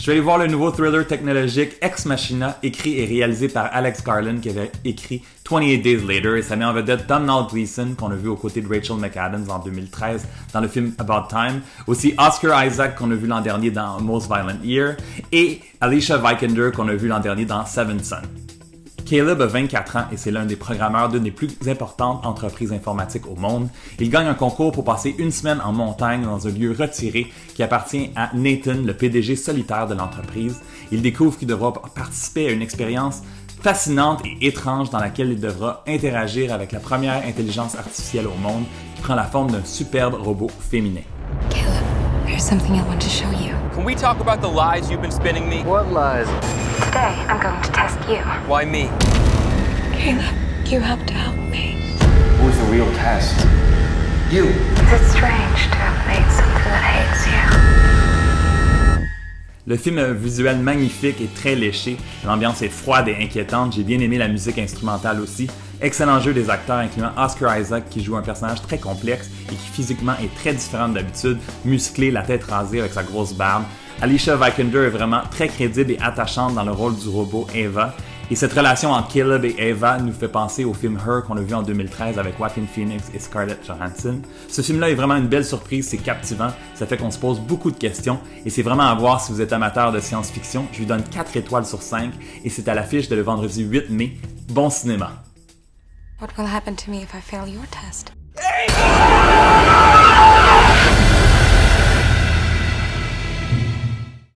suis allé voir le nouveau thriller technologique Ex Machina, écrit et réalisé par Alex Garland, qui avait écrit 28 Days Later, et ça met en vedette Domhnall Gleeson, qu'on a vu aux côtés de Rachel McAdams en 2013 dans le film About Time, aussi Oscar Isaac, qu'on a vu l'an dernier dans Most Violent Year, et Alicia Vikander, qu'on a vu l'an dernier dans Seven Son. Caleb a 24 ans et c'est l'un des programmeurs d'une des plus importantes entreprises informatiques au monde. Il gagne un concours pour passer une semaine en montagne dans un lieu retiré qui appartient à Nathan, le PDG solitaire de l'entreprise. Il découvre qu'il devra participer à une expérience fascinante et étrange dans laquelle il devra interagir avec la première intelligence artificielle au monde qui prend la forme d'un superbe robot féminin. Caleb, there's something I want to show you. Can we talk about the lies you've been spinning me? What lies? Today, I'm going to test you. Why me? Caleb, you have to help me. Who's the real test? You. Is it strange to have made something that hates you? Le film a un visuel magnifique et très léché. L'ambiance est froide et inquiétante. J'ai bien aimé la musique instrumentale aussi. Excellent jeu des acteurs, incluant Oscar Isaac qui joue un personnage très complexe et qui physiquement est très différent d'habitude, musclé, la tête rasée avec sa grosse barbe. Alicia Vikander est vraiment très crédible et attachante dans le rôle du robot Eva. Et cette relation entre Caleb et Eva nous fait penser au film Her qu'on a vu en 2013 avec Joaquin Phoenix et Scarlett Johansson. Ce film-là est vraiment une belle surprise, c'est captivant, ça fait qu'on se pose beaucoup de questions et c'est vraiment à voir si vous êtes amateur de science-fiction. Je lui donne 4 étoiles sur 5 et c'est à l'affiche de le vendredi 8 mai. Bon cinéma! What will happen to me if I fail your test?